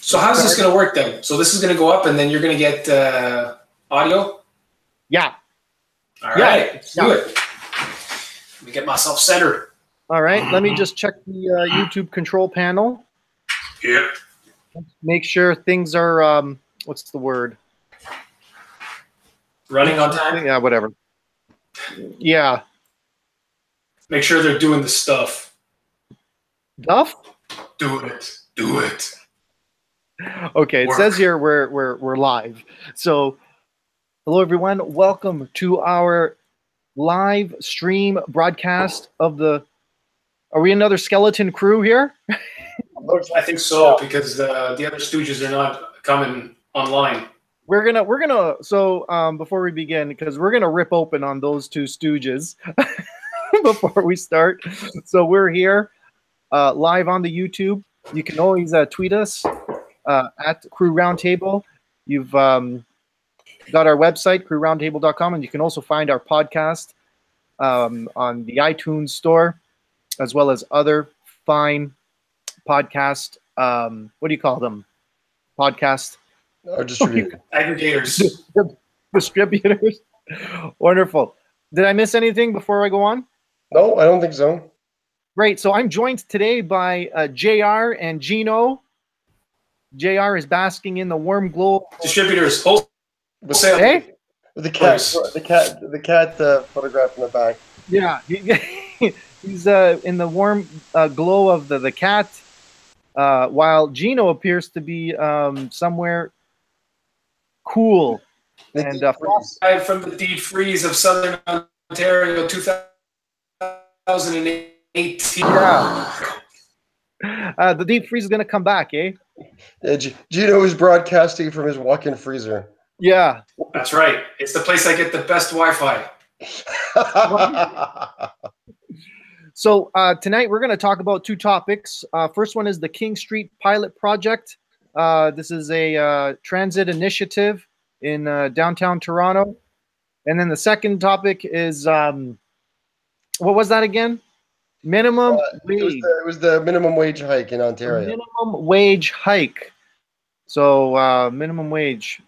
So how's this going to work then? So this is going to go up, and then you're going to get audio? Yeah. All right, let's do it. Let me get myself centered. All right, let me just check the YouTube control panel. Yeah. Make sure things are, what's the word? Running on time? Yeah, whatever. Yeah. Make sure they're doing the stuff. Duff? Do it. Do it. Okay, it says here we're live. So, hello everyone. Welcome to our live stream broadcast of the. Are we another skeleton crew here? I think so, because the other Stooges are not coming online. We're gonna. So before we begin, because we're gonna rip open on those two Stooges before we start. So we're here live on the YouTube. You can always tweet us at Crew Roundtable. You've got our website, crewroundtable.com, and you can also find our podcast on the iTunes store, as well as other fine podcast. What do you call them? Podcast distributors. Aggregators. Distributors. Wonderful. Did I miss anything before I go on? No, I don't think so. Great. So I'm joined today by JR and Gino. JR is basking in the warm glow. Distributors. Hey? The cat photograph in the back. Yeah. He's in the warm glow of the cat, while Gino appears to be somewhere cool. And from the deep freeze of Southern Ontario, 2018. Yeah. The deep freeze is going to come back, eh? Yeah, Gino is broadcasting from his walk-in freezer. Yeah. That's right. It's the place I get the best Wi-Fi. So tonight we're going to talk about two topics. First one is the King Street Pilot Project. This is a transit initiative in downtown Toronto. And then the second topic is, what was that again? Minimum wage. It was the minimum wage hike in Ontario. Minimum wage hike. So minimum wage.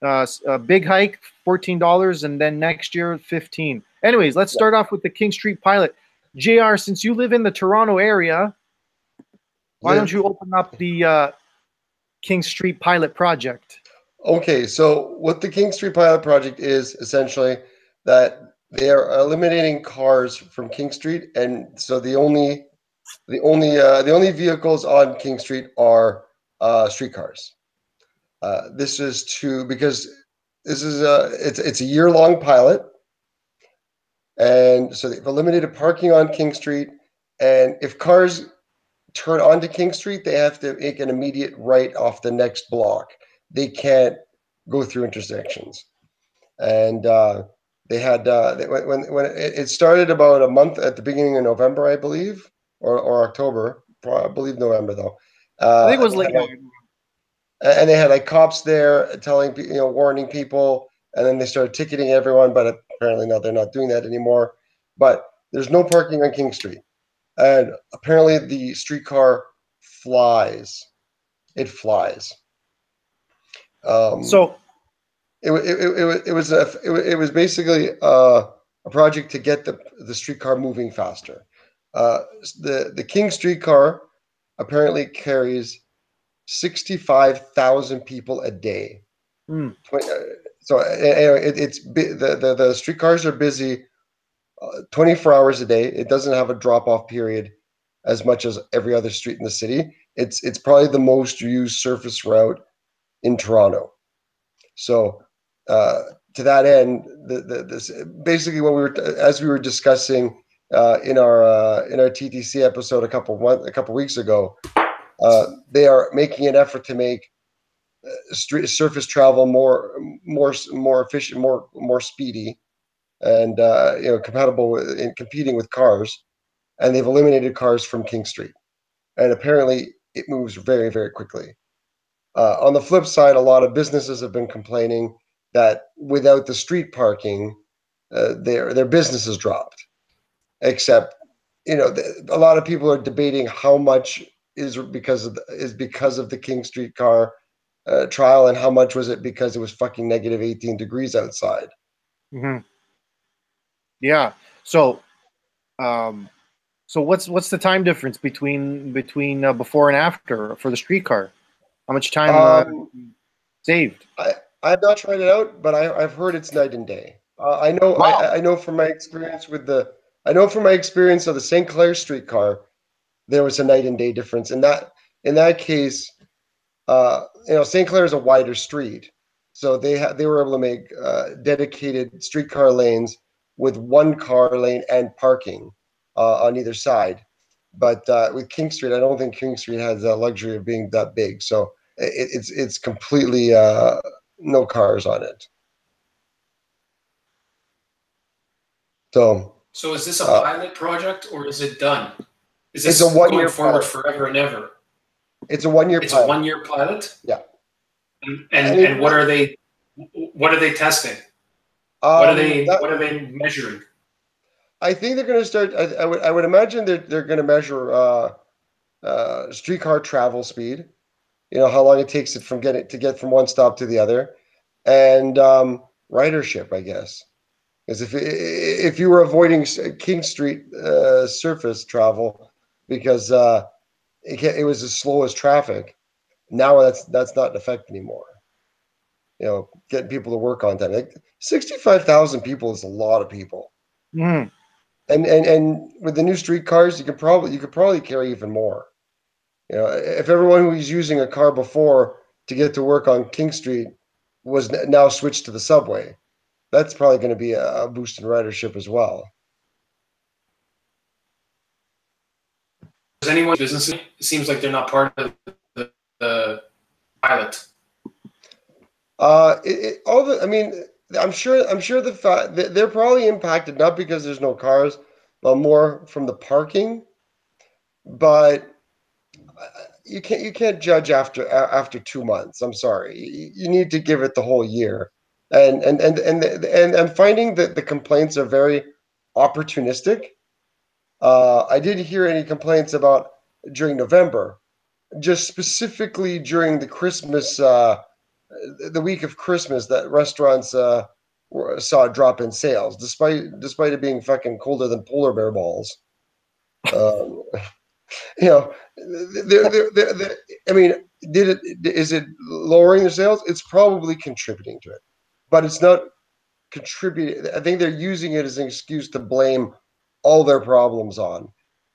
A big hike, $14, and then next year, $15. Anyways, let's start off with the King Street Pilot. JR, since you live in the Toronto area, why don't you open up the King Street Pilot Project? Okay, so what the King Street Pilot Project is essentially that they are eliminating cars from King Street, and so the only vehicles on King Street are streetcars. This is because this is it's a year-long pilot. And so they've eliminated parking on King Street. And if cars turn onto King Street, they have to make an immediate right off the next block. They can't go through intersections. And they had when it started about a month at the beginning of November, I believe, or October. I believe November though. I think it was late. And they had like cops there telling warning people. And then they started ticketing everyone, but apparently now they're not doing that anymore. But there's no parking on King Street. And apparently the streetcar flies. It flies. So it was basically a project to get the streetcar moving faster. The King streetcar apparently carries 65,000 people a day. So the streetcars are busy 24 hours a day. It doesn't have a drop-off period as much as every other street in the city. It's probably the most used surface route in Toronto. So to that end, this basically what we were discussing in our TTC episode a couple weeks ago, they are making an effort to make surface travel more efficient, more speedy, and compatible in competing with cars. And they've eliminated cars from King Street, and apparently it moves very, very quickly. On the flip side, a lot of businesses have been complaining that without the street parking, their businesses dropped. Except, a lot of people are debating how much is because of the King streetcar trial, and how much was it because it was fucking negative 18 degrees outside? Mm-hmm. Yeah. So, what's the time difference between before and after for the streetcar? How much time saved? I've not tried it out, but I've heard it's night and day. I know Wow. I know from my experience of the St. Clair streetcar, there was a night and day difference. In that case, St. Clair is a wider street, so they were able to make dedicated streetcar lanes with one car lane and parking on either side. But with King Street, I don't think King Street has the luxury of being that big. So it's completely no cars on it. So is this a pilot project or is it done? Is this it's a 1 going year forward pilot. forever and ever? It's a 1 year It's pilot. a 1 year pilot? Yeah. And what are they testing? What are they measuring? I think they're going to start. I would imagine that they're going to measure streetcar travel speed. How long it takes it to get from one stop to the other, and ridership, I guess. Because if you were avoiding King Street surface travel because it was as slow as traffic, now that's not in effect anymore. Getting people to work on time. Like 65,000 people is a lot of people. Mm. And with the new streetcars, you could probably carry even more. If everyone who was using a car before to get to work on King Street was now switched to the subway, that's probably going to be a boost in ridership as well. Does anyone business? It seems like they're not part of the pilot. I'm sure the fact that they're probably impacted not because there's no cars, but more from the parking. But you can't judge after 2 months. I'm sorry. You need to give it the whole year. And I'm finding that the complaints are very opportunistic. I didn't hear any complaints about during November, just specifically during the Christmas, the week of Christmas, that restaurants saw a drop in sales, despite it being fucking colder than polar bear balls. Um, I mean, is it lowering the sales? It's probably contributing to it, but it's not contributing. I think they're using it as an excuse to blame all their problems on,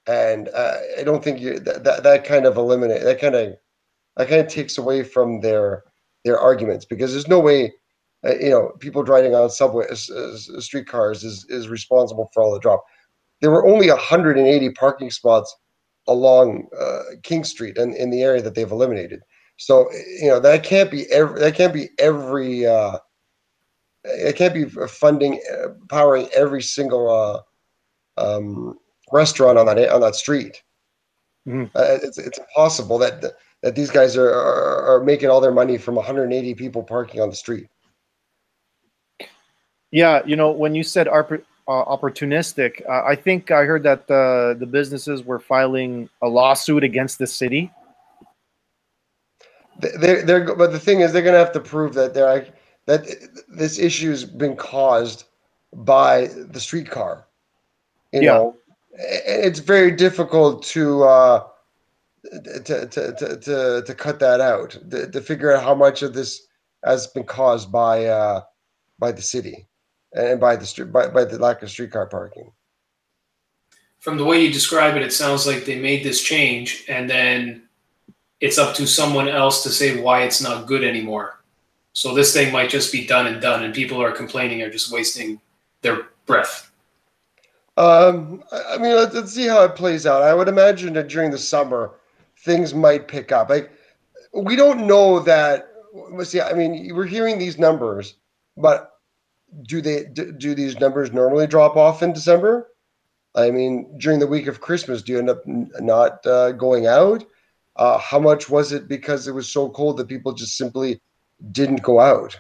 and I don't think that kind of eliminate that kind of takes away from their arguments, because there's no way people driving on subway streetcars is responsible for all the drop. There were only 180 parking spots along King Street and in the area that they've eliminated. So that can't be funding powering every single restaurant on that street. Mm-hmm. It's impossible that these guys are making all their money from 180 people parking on the street. Yeah, when you said opportunistic, I think I heard that the businesses were filing a lawsuit against the city. But the thing is, they're going to have to prove that that this issue's been caused by the streetcar. It's very difficult to cut that out, to figure out how much of this has been caused by the city and by the lack of streetcar parking. From the way you describe it, it sounds like they made this change and then it's up to someone else to say why it's not good anymore. So this thing might just be done, and people are complaining are just wasting their breath. I mean, let's see how it plays out. I would imagine that during the summer, things might pick up. Like, we don't know that. See, I mean, we're hearing these numbers, but do these numbers normally drop off in December? I mean, during the week of Christmas, do you end up not going out? How much was it because it was so cold that people just simply didn't go out?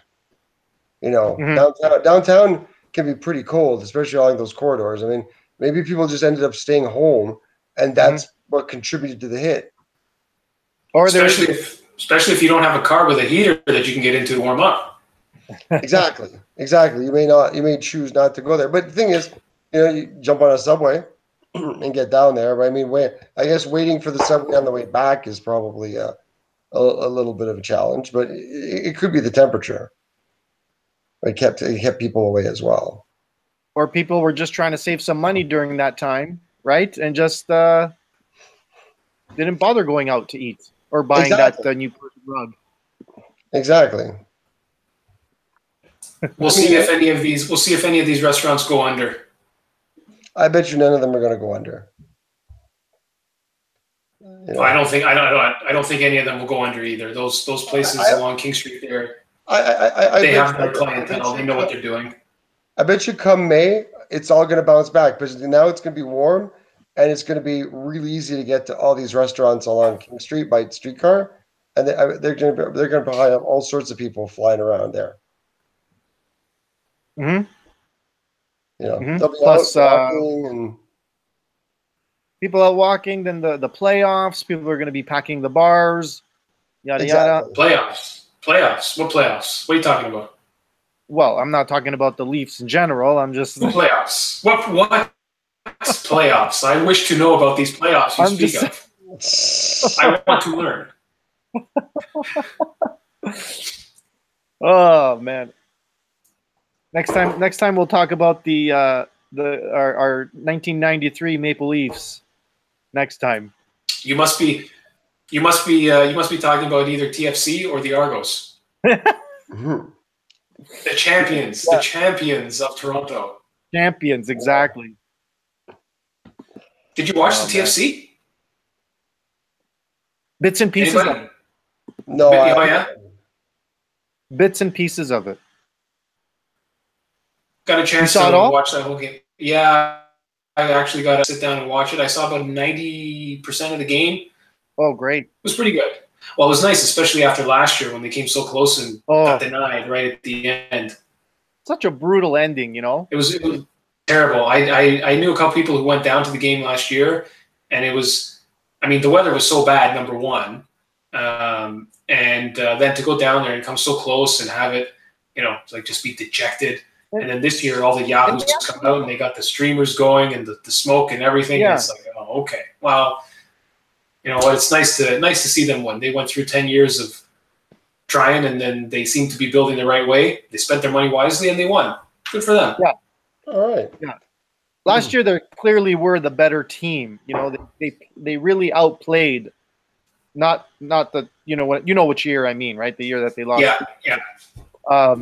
Mm-hmm. Downtown can be pretty cold, especially along those corridors. I mean, maybe people just ended up staying home, and that's what contributed to the hit. Or especially if you don't have a car with a heater that you can get into to warm up. Exactly. You may choose not to go there. But the thing is, you jump on a subway and get down there. But I mean, I guess waiting for the subway on the way back is probably a little bit of a challenge. But it could be the temperature. It kept people away as well. Or people were just trying to save some money during that time, right? And just didn't bother going out to eat or buying that new rug. Exactly. We'll see if any of these restaurants go under. I bet you none of them are going to go under. I don't think any of them will go under either. Those places along King Street there, they have their clientele. They know what they're doing. I bet you come May, it's all going to bounce back because now it's going to be warm and it's going to be really easy to get to all these restaurants along King Street by streetcar, and they're going to probably have all sorts of people flying around there. Mm-hmm. They'll be plus out walking and people out walking. Then the playoffs, people are going to be packing the bars, yada yada. Playoffs. What playoffs? What are you talking about? Well, I'm not talking about the Leafs in general. I'm just playoffs. What playoffs? I wish to know about these playoffs you speak of. I want to learn. Oh man. Next time we'll talk about our 1993 Maple Leafs. Next time. You must be talking about either TFC or the Argos. Mm-hmm. The champions of Toronto. Champions, exactly. Did you watch the TFC? Bits and pieces of it. No. Bits and pieces of it. Got a chance to watch that whole game. Yeah, I actually got to sit down and watch it. I saw about 90% of the game. Oh, great. It was pretty good. Well, it was nice, especially after last year when they came so close and got denied right at the end. Such a brutal ending, It was terrible. I knew a couple people who went down to the game last year, and it was, the weather was so bad, number one. And then to go down there and come so close and have it, just be dejected. And then this year, all the Yahoos come out and they got the streamers going and the smoke and everything. Yeah. And it's like, oh, okay. Well, you know what? It's nice to see them win. They went through 10 years of trying, and then they seem to be building the right way. They spent their money wisely, and they won. Good for them. Yeah. All right. Yeah. Last year, they clearly were the better team. They really outplayed. Not the which year I mean, right? The year that they lost. Yeah.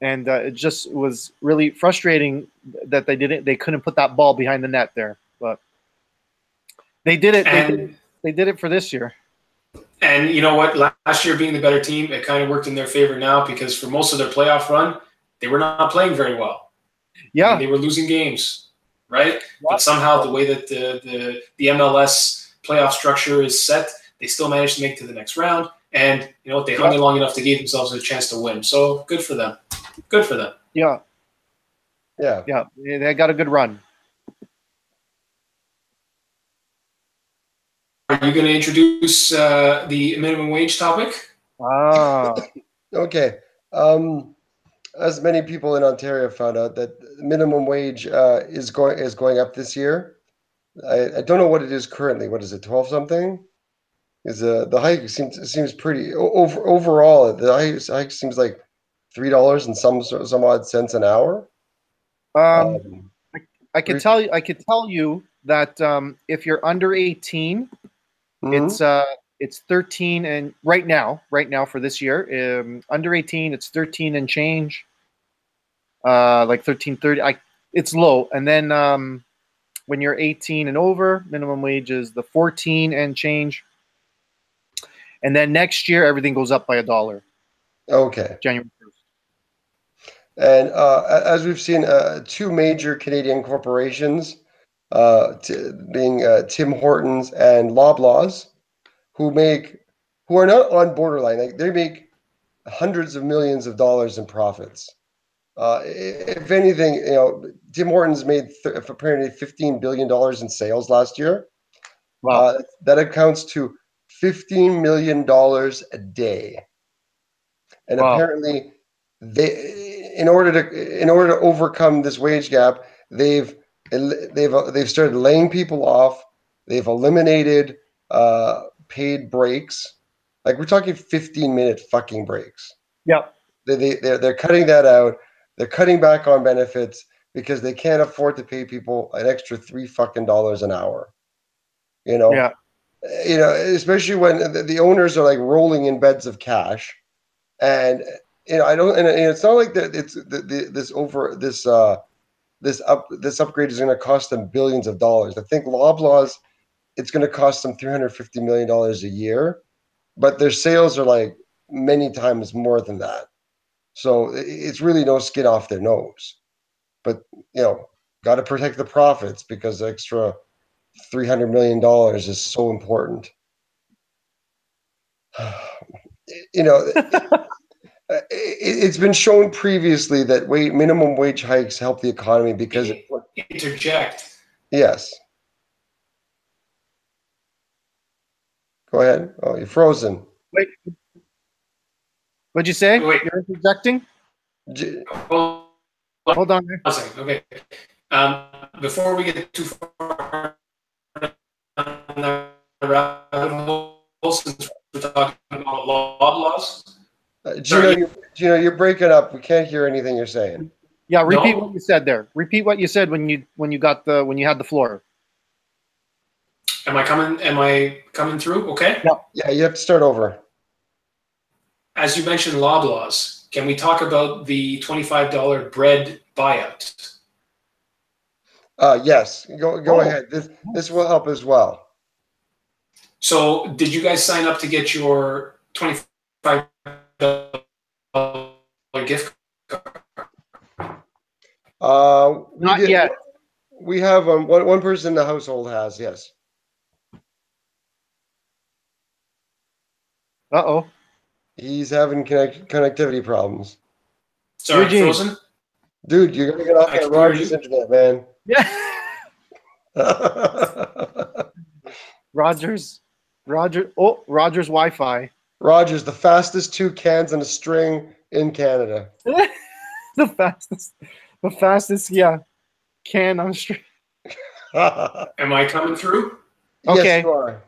And it just was really frustrating that they couldn't put that ball behind the net there, but they did it. They did it for this year. And you know what? Last year being the better team, it kind of worked in their favor now, because for most of their playoff run, they were not playing very well. Yeah, they were losing games, right? Yep. But somehow the way that the MLS playoff structure is set, they still managed to make it to the next round. And you know what? They hung in long enough to give themselves a chance to win. So good for them. Good for them. Yeah. They got a good run. Are you going to introduce the minimum wage topic? Okay. As many people in Ontario found out, that minimum wage is going up this year. I don't know what it is currently. What is it? 12 something? Is the hike seems pretty overall? The hike seems like $3 and some odd cents an hour. I could tell you that if you're under 18, it's 13, and right now for this year, under 18 it's 13 and change, like 13.30. It's low, and then when you're 18 and over, minimum wage is the 14 and change, and then next year everything goes up by $1. Okay, January 1st. And as we've seen, two major Canadian corporations, being Tim Hortons and Loblaws, who are not on borderline. Like, they make hundreds of millions of dollars in profits. If anything, Tim Hortons made apparently $15 billion in sales last year. Wow. That accounts to $15 million a day. And apparently in order to overcome this wage gap, they've started laying people off. They've eliminated paid breaks. Like, we're talking 15-minute fucking breaks. Yep. They're cutting that out. They're cutting back on benefits because they can't afford to pay people an extra $3 fucking an hour. You know? Yeah. You know, especially when the owners are like rolling in beds of cash. And you know, I don't, and it's not like that. It's this upgrade is going to cost them billions of dollars. I think Loblaws, it's going to cost them $350 million a year, but their sales are like many times more than that. So it's really no skin off their nose. But you know, got to protect the profits because the extra $300 million is so important. You know. It's been shown previously that minimum wage hikes help the economy because interject. Yes. Go ahead. Oh, you're frozen. Wait. What'd you say? Wait. You're interjecting? Hold on. Okay. Before we get too far down the rabbit hole, since we're talking about laws. Gino, you're breaking up. We can't hear anything you're saying. Yeah, repeat what you said there. Repeat what you said when you had the floor. Am I coming through? Okay. Yeah, you have to start over. As you mentioned, Loblaws. Can we talk about the $25 bread buyout? Yes. Go ahead. This will help as well. So, did you guys sign up to get your $25 gift card? Not yet. We have one person in the household has, yes. Uh-oh. He's having connectivity problems. Sorry, Eugene. frozen? Dude, you're gonna get off that Rogers internet, man. Yeah. Rogers Wi-Fi. Rogers, the fastest 2 cans in a string in Canada. the fastest, yeah, can on a string. Am I coming through? Okay. Yes, you are.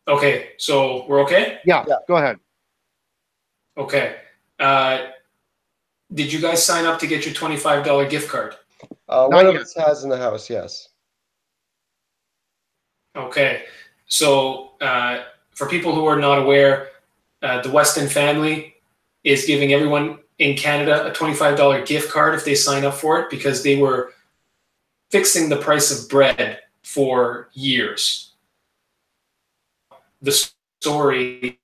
Okay, so we're okay? Yeah, go ahead. Okay. Did you guys sign up to get your $25 gift card? One of us has in the house, yes. Okay. So for people who are not aware, the Weston family is giving everyone in Canada a $25 gift card if they sign up for it, because they were fixing the price of bread for years. The story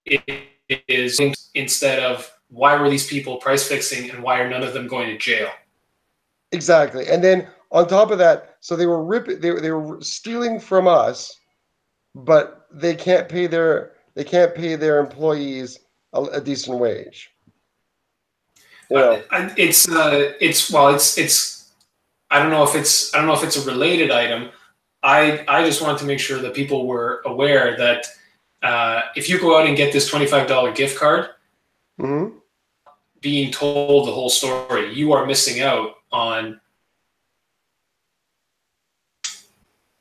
is, instead of why were these people price fixing and why are none of them going to jail? Exactly. And then on top of that, so they were stealing from us, but they can't pay their employees a decent wage. You know. It's I don't know if it's a related item. I just wanted to make sure that people were aware that if you go out and get this $25 gift card, mm-hmm. being told the whole story, you are missing out on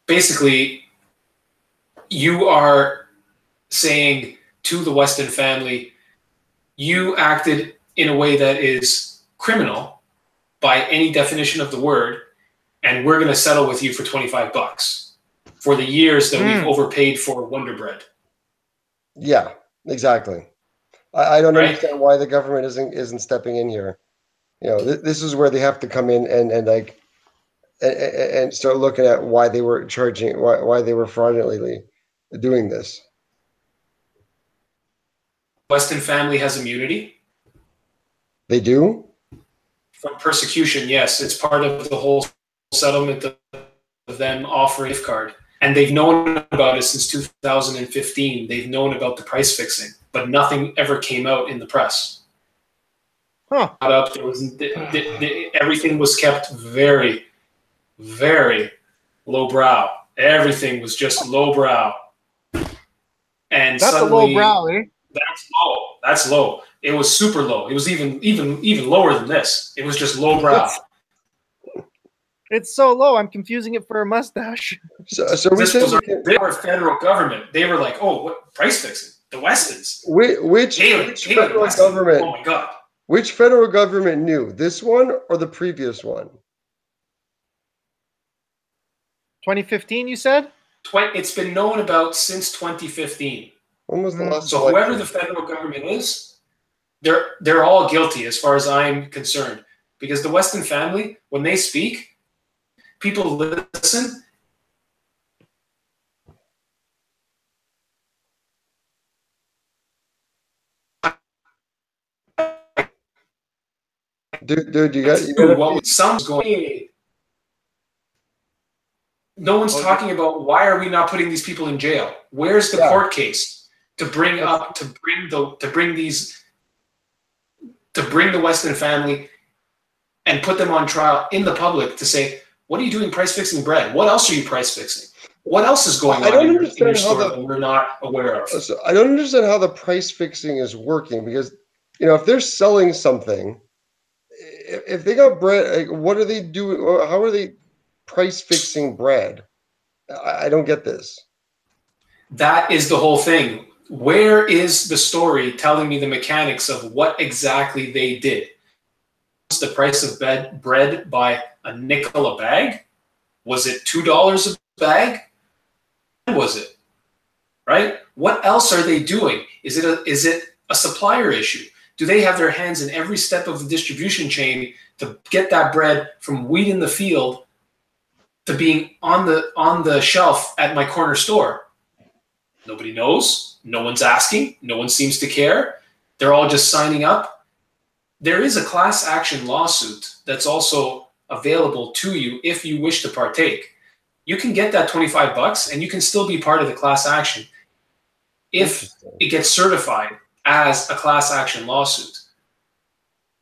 basically, you are saying to the Weston family, you acted in a way that is criminal by any definition of the word, and we're going to settle with you for $25 for the years that we've overpaid for Wonder Bread. Yeah, exactly. I don't understand why the government isn't stepping in here. You know, this is where they have to come in and start looking at why they were charging, why they were fraudulently doing this. Weston family has immunity. They do? From persecution, yes. It's part of the whole settlement of them offering a gift card. And they've known about it since 2015. They've known about the price fixing, but nothing ever came out in the press. Huh. There was, everything was kept very, very lowbrow. Everything was just lowbrow. And that's suddenly, a low brow, eh? That's low. That's low. It was super low. It was even lower than this. It was just lowbrow. It's so low. I'm confusing it for a mustache. So they were federal government. They were like, oh, what price fixing? The Westons. Which federal government? Oh my God. Which federal government knew? This one or the previous one? 2015, you said? It's been known about since 2015. When was the last? So whoever the federal government is, they're all guilty as far as I'm concerned. Because the Weston family, when they speak, people listen. Dude, you got what sounds going. No one's talking about why are we not putting these people in jail? Where's the court case to bring the Weston family and put them on trial in the public to say, what are you doing price fixing bread? What else are you price fixing? What else is going on in your store that we're not aware of? So I don't understand how the price fixing is working because, if they're selling something, if they got bread, like, what are they doing? How are they price fixing bread? I don't get this. That is the whole thing. Where is the story telling me the mechanics of what exactly they did? Was the price of bread by a nickel a bag? Was it $2 a bag? What was it? Right? What else are they doing? Is it a supplier issue? Do they have their hands in every step of the distribution chain to get that bread from wheat in the field to being on the shelf at my corner store? Nobody knows. No one's asking. No one seems to care. They're all just signing up. There is a class action lawsuit that's also available to you if you wish to partake. You can get that $25 and you can still be part of the class action if it gets certified as a class action lawsuit.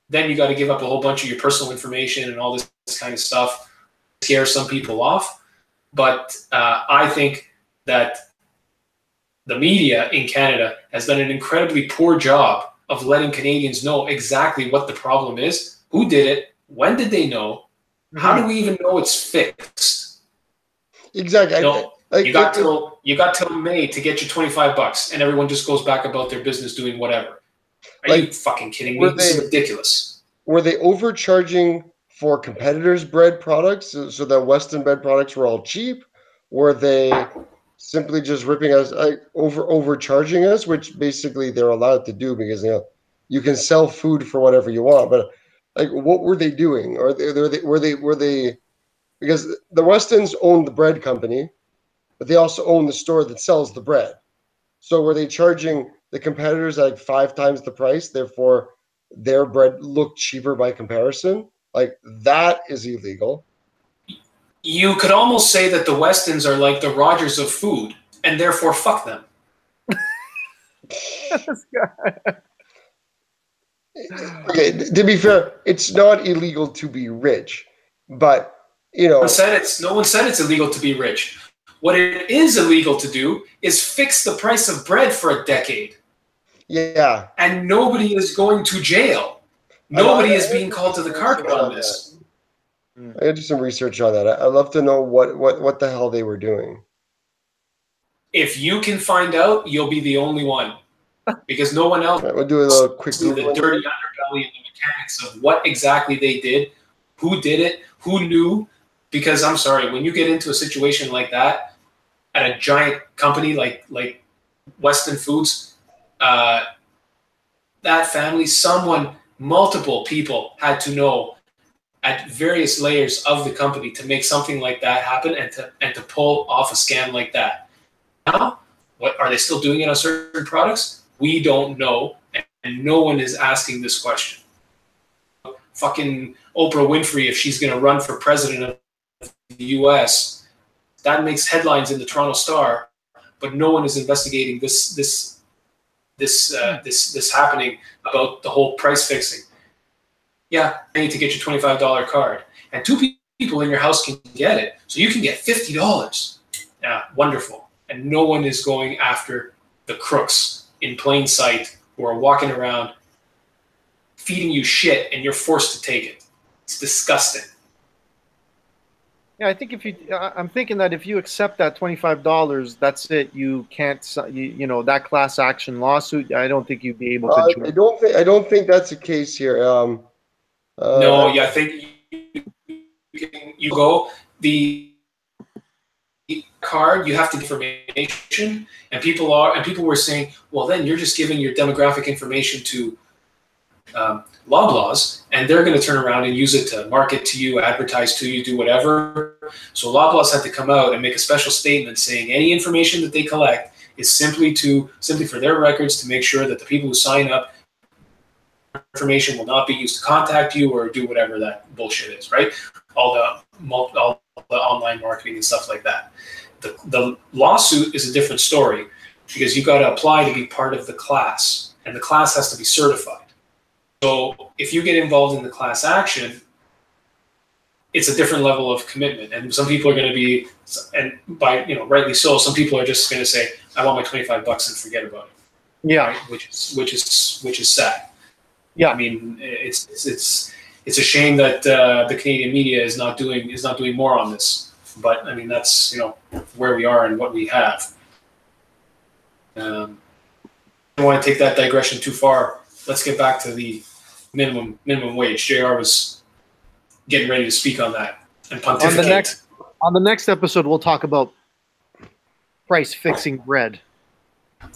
Then you got to give up a whole bunch of your personal information and all this kind of stuff, scare some people off. But I think that the media in Canada has done an incredibly poor job of letting Canadians know exactly what the problem is, who did it, when did they know, how do we even know it's fixed? Exactly. No, you got till May to get your $25, and everyone just goes back about their business doing whatever. Are you fucking kidding me? This is ridiculous. Were they overcharging for competitors' bread products so that Weston bread products were all cheap? Were they simply just ripping us, overcharging us, which basically they're allowed to do because you can sell food for whatever you want. But what were they doing? Or were they because the Westons own the bread company, but they also own the store that sells the bread. So were they charging the competitors 5 times the price? Therefore, their bread looked cheaper by comparison. That is illegal. You could almost say that the Westons are like the Rogers of food, and therefore fuck them. Okay, to be fair, it's not illegal to be rich, but no one said it's illegal to be rich. What it is illegal to do is fix the price of bread for a decade. Yeah. And nobody is going to jail. Nobody is being called to the carpet on this. I gotta do some research on that. I'd love to know what the hell they were doing. If you can find out, you'll be the only one. Because no one else we'll do a little quick the dirty underbelly and the mechanics of what exactly they did, who did it, who knew. Because I'm sorry, when you get into a situation like that at a giant company like Weston Foods, that family, multiple people had to know at various layers of the company to make something like that happen and to pull off a scam like that. Now, what are they still doing it on certain products? We don't know, and no one is asking this question. Fucking Oprah Winfrey, if she's going to run for president of the U.S., that makes headlines in the Toronto Star, but no one is investigating this happening about the whole price fixing. Yeah, you need to get your $25 card, and 2 people in your house can get it, so you can get $50. Yeah, wonderful. And no one is going after the crooks in plain sight who are walking around feeding you shit and you're forced to take it. It's disgusting. Yeah, I think I'm thinking that if you accept that $25, that's it. You can't, that class action lawsuit. I don't think you'd be able to join. I don't think that's the case here. No, yeah, I think you go the card. You have to information, and people were saying, well, then you're just giving your demographic information to Loblaws, and they're going to turn around and use it to market to you, advertise to you, do whatever. So Loblaws had to come out and make a special statement saying any information that they collect is simply for their records to make sure that the people who sign up information will not be used to contact you or do whatever that bullshit is, right? All the online marketing and stuff like that. The lawsuit is a different story because you got to apply to be part of the class, and the class has to be certified. So if you get involved in the class action, it's a different level of commitment. And some people are going to be, and by rightly so, some people are just going to say, "I want my $25 and forget about it." Yeah, right? Which is sad. Yeah, I mean, it's a shame that the Canadian media is not doing more on this. But I mean, that's where we are and what we have. I don't want to take that digression too far. Let's get back to the minimum wage. JR was getting ready to speak on that and pontificate. On the next episode, we'll talk about price fixing bread.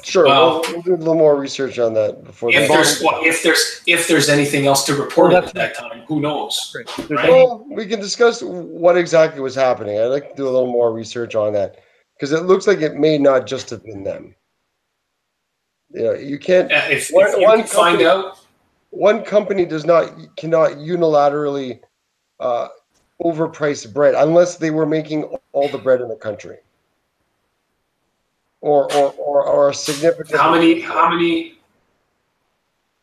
Sure, we'll do a little more research on that before. If there's anything else to report at that time, who knows? Right? Well, we can discuss what exactly was happening. I'd like to do a little more research on that because it looks like it may not just have been them. You can't. If you can find out, one company cannot unilaterally overprice bread unless they were making all the bread in the country. Or a significant. How many?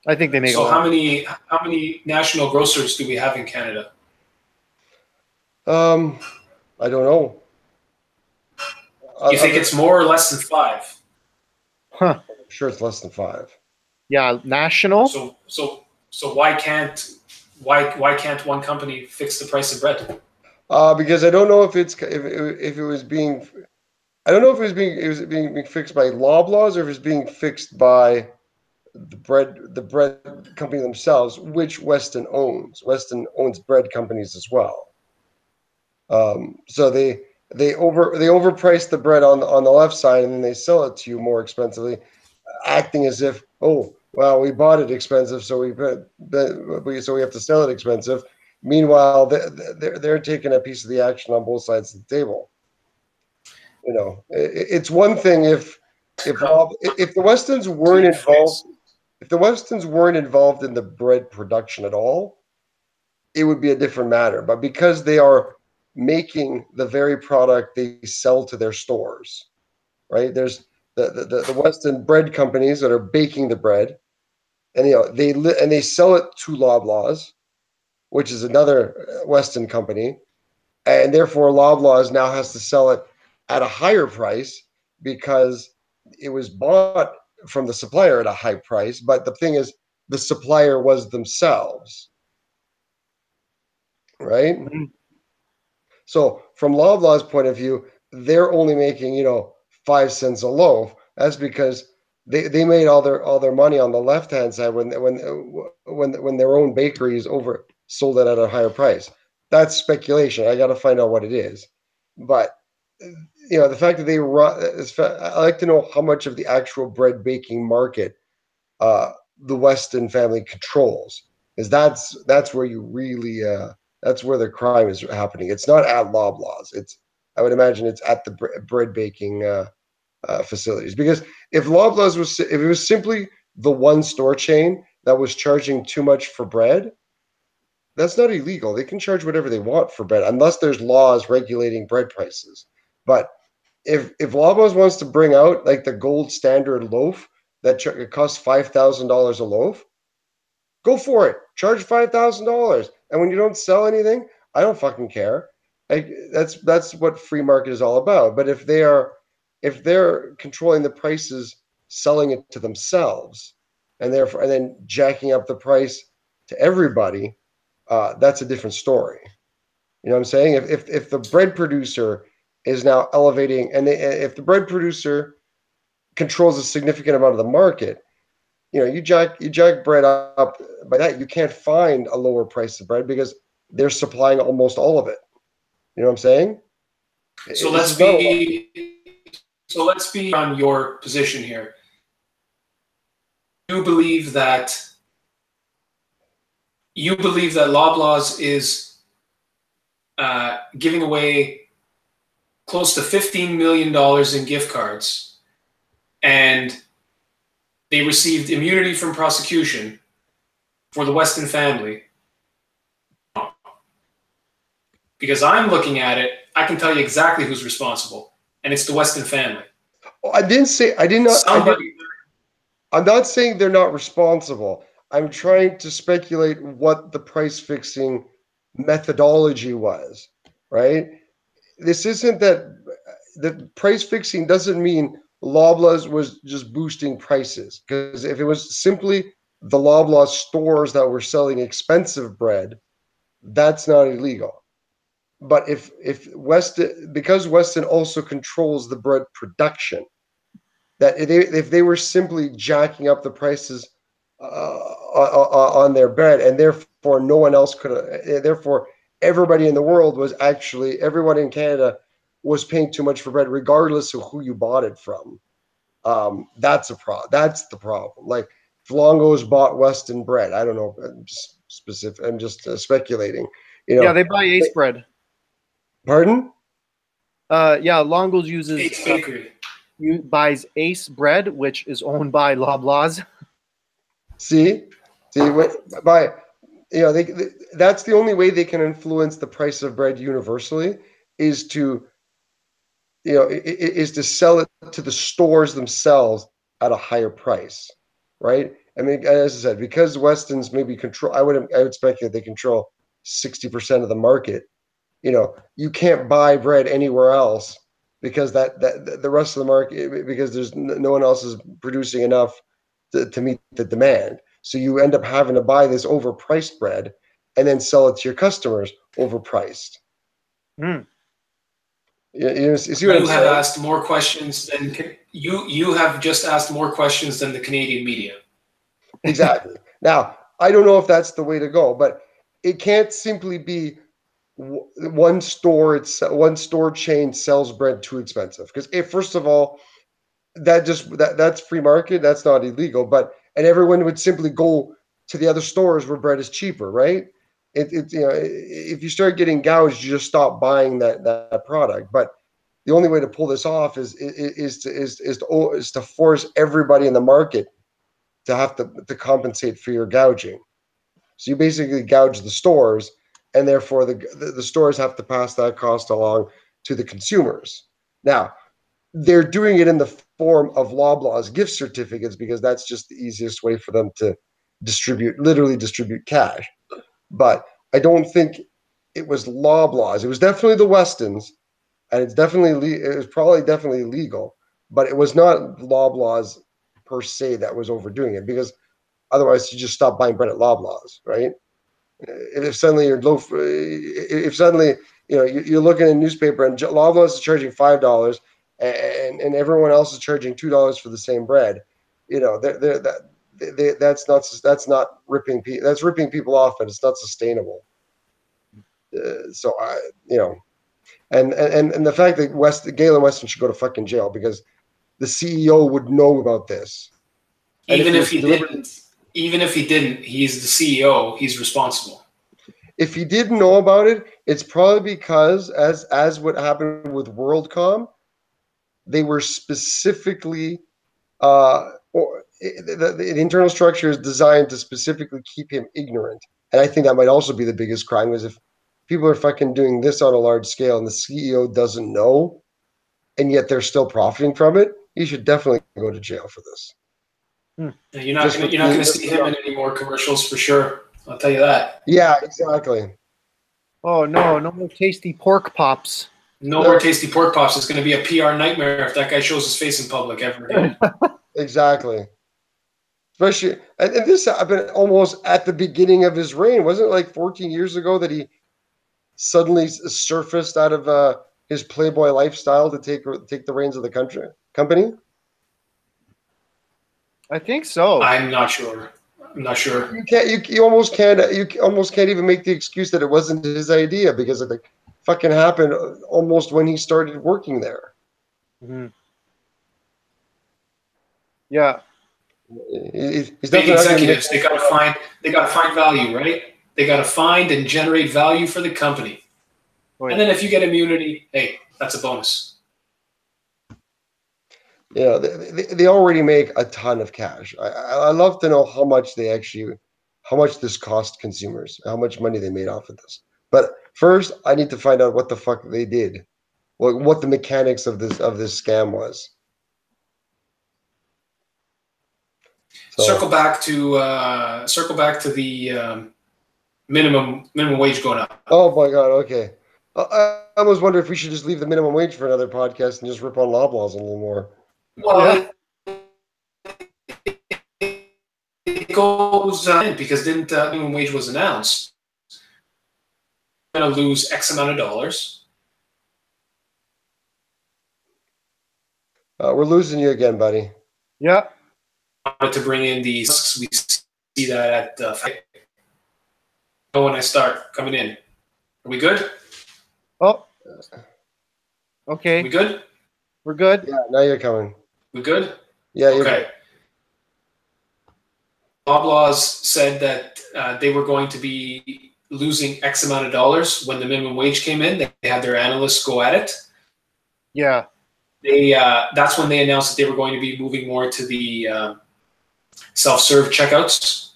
I think they make. So how many national grocers do we have in Canada? I don't know. You think it's more or less than 5? Huh. I'm sure it's less than 5. Yeah, national. So why can't one company fix the price of bread? Because I don't know if it was being. I don't know if it was being fixed by Loblaws or if it's being fixed by the bread company themselves, which Weston owns. Weston owns bread companies as well. So they overprice the bread on the left side and then they sell it to you more expensively, acting as if, oh well, we bought it expensive, so we have to sell it expensive. Meanwhile, they're taking a piece of the action on both sides of the table. It's one thing if the Westons weren't involved, if the Westons weren't involved in the bread production at all, it would be a different matter. But because they are making the very product they sell to their stores, right? There's the Weston bread companies that are baking the bread, and they sell it to Loblaws, which is another Weston company, and therefore Loblaws now has to sell it at a higher price because it was bought from the supplier at a high price. But the thing is, the supplier was themselves, right? Mm-hmm. So from Loblaw's point of view, they're only making 5 cents a loaf. That's because they made all their money on the left hand side when their own bakeries sold it at a higher price. That's speculation. I got to find out what it is, but. The fact that they run, I like to know how much of the actual bread baking market the Weston family controls, because that's where you really that's where the crime is happening. It's not at Loblaws. I would imagine it's at the bread baking facilities, because if Loblaws if it was simply the one store chain that was charging too much for bread, that's not illegal. They can charge whatever they want for bread unless there's laws regulating bread prices. But if Loblaws wants to bring out like the gold standard loaf that costs $5,000 a loaf, go for it. Charge $5,000, and when you don't sell anything, I don't fucking care. That's what free market is all about. But if they're controlling the prices, selling it to themselves, and then jacking up the price to everybody, that's a different story. You know what I'm saying? If the bread producer is now elevating, and if the bread producer controls a significant amount of the market, you jack bread up by that, you can't find a lower price of bread because they're supplying almost all of it. You know what I'm saying? So let's be on your position here. You believe that Loblaws is giving away close to $15 million in gift cards, and they received immunity from prosecution for the Weston family. Because I'm looking at it, I can tell you exactly who's responsible, and it's the Weston family. I'm not saying they're not responsible. I'm trying to speculate what the price fixing methodology was, right? This isn't that the price fixing doesn't mean Loblaws was just boosting prices, because if it was simply the Loblaws stores that were selling expensive bread, that's not illegal. But if Weston, because Weston also controls the bread production, that if they were simply jacking up the prices on their bread, and therefore no one else could, therefore everybody in the world was actually, everyone in Canada was paying too much for bread, regardless of who you bought it from. That's a problem. That's the problem. Like if Longo's bought Weston bread, I don't know, I'm just speculating. Yeah, they buy Ace bread. Pardon? Yeah, Longo's uses Ace Bakery. Buys Ace bread, which is owned by Loblaws. See, that's the only way they can influence the price of bread universally, is to sell it to the stores themselves at a higher price, right? I mean, as I said, because Weston's maybe control, I would speculate they control 60% of the market. You can't buy bread anywhere else because that the rest of the market, because there's no one else is producing enough to meet the demand. So you end up having to buy this overpriced bread and then sell it to your customers overpriced. Mm. You see what I'm saying? Asked more questions than you have just asked more questions than the Canadian media. Exactly. Now, I don't know if that's the way to go, but it can't simply be one store chain sells bread too expensive, because first of all, that's free market, that's not illegal, and everyone would simply go to the other stores where bread is cheaper, right? If you start getting gouged, you just stop buying that product. But the only way to pull this off is to force everybody in the market to have to compensate for your gouging. So you basically gouge the stores, and therefore the stores have to pass that cost along to the consumers. Now, they're doing it in the form of Loblaws gift certificates, because that's just the easiest way for them to literally distribute cash. But I don't think it was Loblaws. It was definitely the Westons, and it was probably definitely legal, but it was not Loblaws per se that was overdoing it, because otherwise you just stop buying bread at Loblaws, right? If suddenly you're you're looking at a newspaper and Loblaws is charging $5 and everyone else is charging $2 for the same bread, that's not ripping people. That's ripping people off, and it's not sustainable. And the fact that Galen Weston should go to fucking jail, because the CEO would know about this. Even if he didn't, he's the CEO. He's responsible. If he didn't know about it, it's probably because, as what happened with WorldCom, they were specifically, the internal structure is designed to specifically keep him ignorant. And I think that might also be the biggest crime, is if people are fucking doing this on a large scale and the CEO doesn't know, and yet they're still profiting from it, he should definitely go to jail for this. You're not going to see him in any more commercials for sure. I'll tell you that. Yeah, exactly. Oh no, no more tasty pork pops. No more tasty pork pops. It's going to be a PR nightmare if that guy shows his face in public ever again. Exactly. Especially, and this happened almost at the beginning of his reign. Wasn't it like 14 years ago that he suddenly surfaced out of his Playboy lifestyle to take the reins of the company? I think so. I'm not sure. I'm not sure. You almost can't even make the excuse that it wasn't his idea because it fucking happened almost when he started working there. Mm-hmm. Yeah. He's Big executives, they gotta find value, right? They gotta find and generate value for the company. Oh, yeah. And then if you get immunity, hey, that's a bonus. Yeah, they already make a ton of cash. I love to know how much this cost consumers, how much money they made off of this. But first, I need to find out what the fuck they did, what the mechanics of this scam was. So. Circle back to the minimum wage going up. Oh my god! Okay, I almost wonder if we should just leave the minimum wage for another podcast and just rip on Loblaws a little more. Well, it goes in because didn't minimum wage was announced. We're going to lose X amount of dollars. We're losing you again, buddy. Yeah. To bring in these, we see that at when I start coming in. Are we good? Oh. Okay. We good? We're good. Yeah, now you're coming. We good? Yeah. You're okay. Loblaws said that they were going to be losing X amount of dollars when the minimum wage came in. They had their analysts go at it. Yeah. That's when they announced that they were going to be moving more to the self-serve checkouts.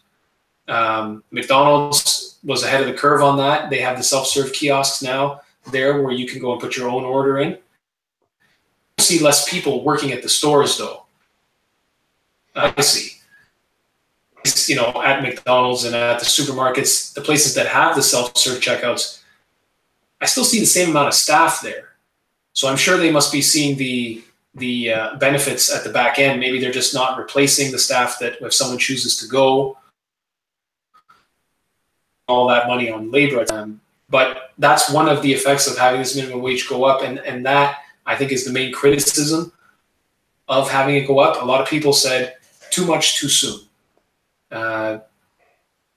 McDonald's was ahead of the curve on that. They have the self-serve kiosks now there where you can go and put your own order in. I see less people working at the stores though. I see. At McDonald's and at the supermarkets, the places that have the self-serve checkouts, I still see the same amount of staff there. So I'm sure they must be seeing the benefits at the back end. Maybe they're just not replacing the staff that if someone chooses to go, all that money on labor. But that's one of the effects of having this minimum wage go up. And that, I think, is the main criticism of having it go up. A lot of people said too much too soon. I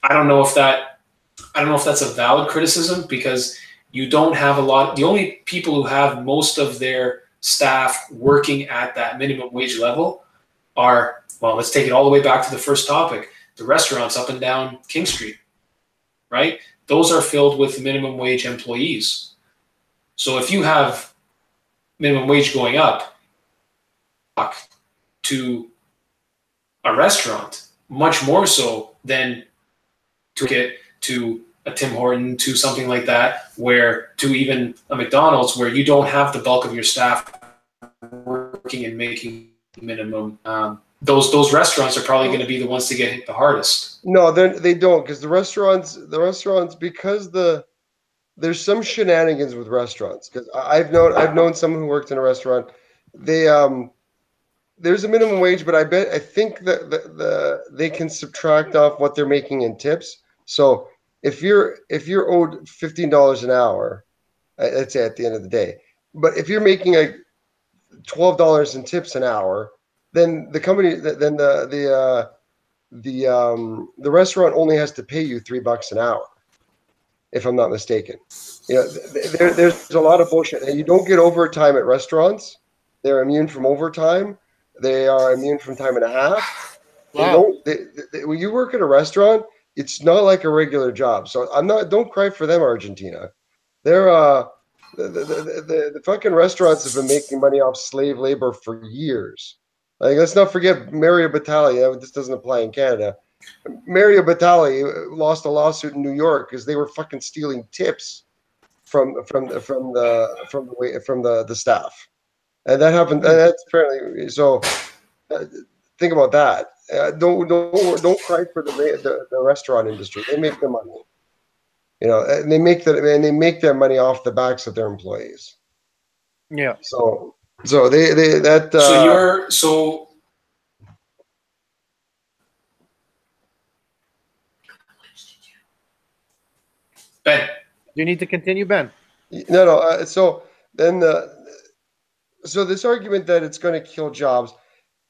don't know if that's a valid criticism because you don't have a lot. The only people who have most of their staff working at that minimum wage level are, well, let's take it all the way back to the first topic, the restaurants up and down King Street, right? Those are filled with minimum wage employees. So if you have minimum wage going up to a restaurant, much more so than to get to a Tim Horton, to something like that, where to even a McDonald's, where you don't have the bulk of your staff working and making minimum. Those restaurants are probably going to be the ones to get hit the hardest. No, they don't, because the restaurants because there's some shenanigans with restaurants. Because I've known someone who worked in a restaurant. There's a minimum wage, but I think that they can subtract off what they're making in tips. So if you're owed $15 an hour, let's say at the end of the day, but if you're making like $12 in tips an hour, then the company, then the restaurant only has to pay you $3 an hour, if I'm not mistaken. There's a lot of bullshit, and you don't get overtime at restaurants. They're immune from overtime. They are immune from time and a half. Wow. When you work at a restaurant, it's not like a regular job. So don't cry for them, Argentina. They're the fucking restaurants have been making money off slave labor for years. Like, let's not forget Mario Batali. This doesn't apply in Canada. Mario Batali lost a lawsuit in New York because they were fucking stealing tips from the staff. And that happened. That's apparently so. Think about that. Don't cry for the restaurant industry. They make their money. You know, and they make their money off the backs of their employees. Yeah. So they that. So Ben. You need to continue, Ben. No. So then so this argument that it's going to kill jobs,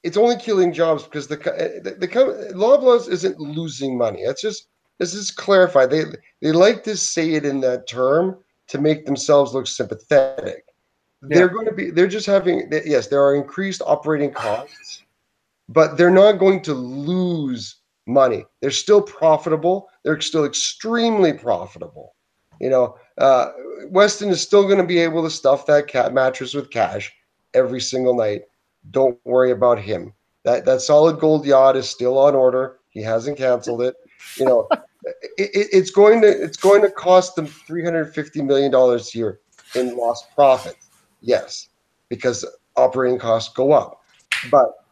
it's only killing jobs because the Loblaws isn't losing money. Let's just clarify. They like to say it in that term to make themselves look sympathetic. Yeah. They're just having, yes, there are increased operating costs, but they're not going to lose money. They're still profitable. They're still extremely profitable. You know, Weston is still going to be able to stuff that cat mattress with cash every single night. Don't worry about him. That solid gold yacht is still on order. He hasn't canceled it. You know, it's going to cost them $350 million a year in lost profits. Yes, because operating costs go up, but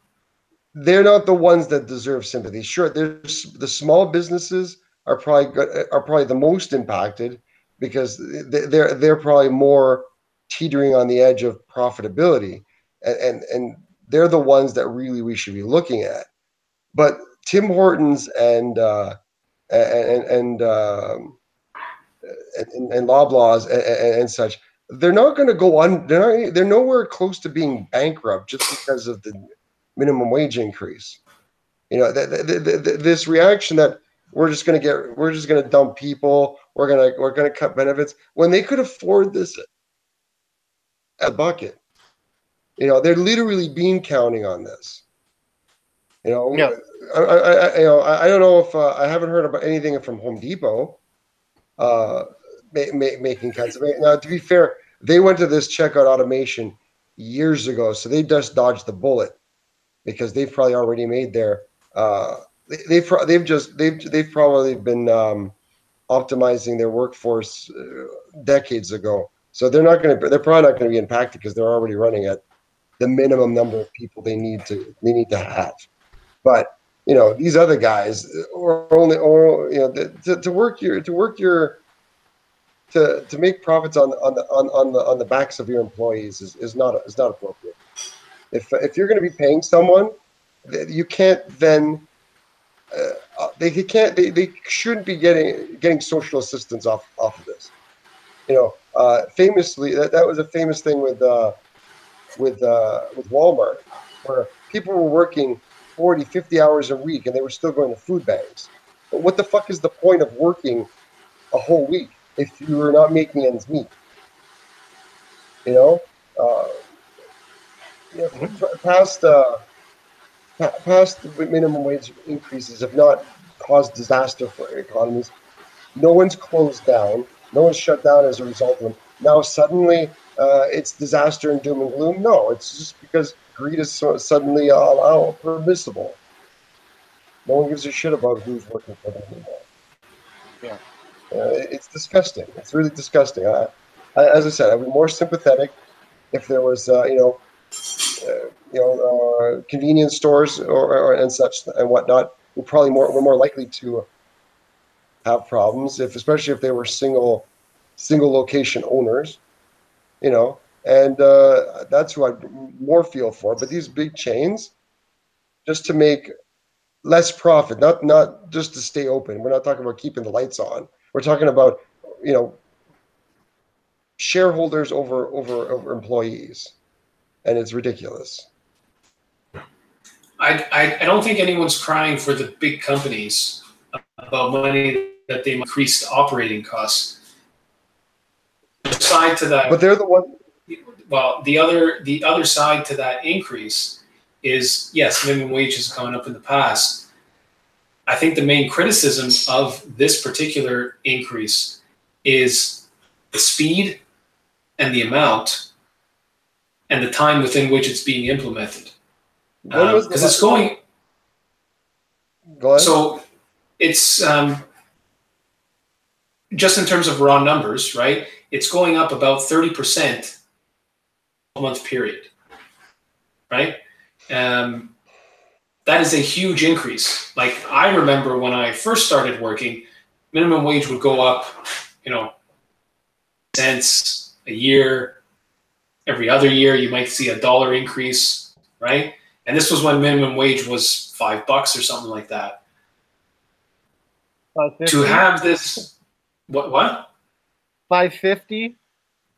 they're not the ones that deserve sympathy. Sure, there's the small businesses are probably the most impacted because they're probably more teetering on the edge of profitability, and they're the ones that really we should be looking at. But Tim Hortons and and um, and Loblaws and such, they're not going to go on. They're nowhere close to being bankrupt just because of the minimum wage increase. You know, this reaction that we're just going to dump people, we're going to cut benefits when they could afford this a bucket. You know, they're literally bean counting on this. You know, Yeah. I don't know if I haven't heard about anything from Home Depot making cuts. Now, to be fair, they went to this checkout automation years ago, so they just dodged the bullet because they've probably already made their they've probably been optimizing their workforce decades ago. So they're probably not going to be impacted because they're already running at the minimum number of people they need to have. But you know, these other guys or you know to make profits on the backs of your employees is not appropriate. If you're going to be paying someone, you can't then they shouldn't be getting social assistance off of this. You know, famously that was a famous thing with Walmart, where people were working 40, 50 hours a week and they were still going to food banks. But what the fuck is the point of working a whole week if you're not making ends meet? You know, uh, past minimum wage increases have not caused disaster for economies. No one's closed down. No one's shut down as a result of them. Now suddenly it's disaster and doom and gloom. No, it's just because greed is suddenly permissible. No one gives a shit about who's working for them anymore. Yeah. It's disgusting. It's really disgusting. As I said, I'd be more sympathetic if there was, convenience stores or and such and whatnot were more likely to have problems, especially if they were single location owners, you know, and that's who I more feel for. But these big chains, just to make less profit, not just to stay open. We're not talking about keeping the lights on. We're talking about, you know, shareholders over employees, and it's ridiculous. I don't think anyone's crying for the big companies about money that they increased operating costs. Side to that, but they're the one. Well, the other side to that increase is, yes, minimum wage has gone up in the past. I think the main criticism of this particular increase is the speed and the amount and the time within which it's being implemented. Because it's going. Go ahead. So it's just in terms of raw numbers, right? It's going up about 30% a month period, right? That is a huge increase. Like, I remember when I first started working, minimum wage would go up cents a year. Every other year, you might see $1 increase, right? And this was when minimum wage was $5 or something like that. To have this, what? 550.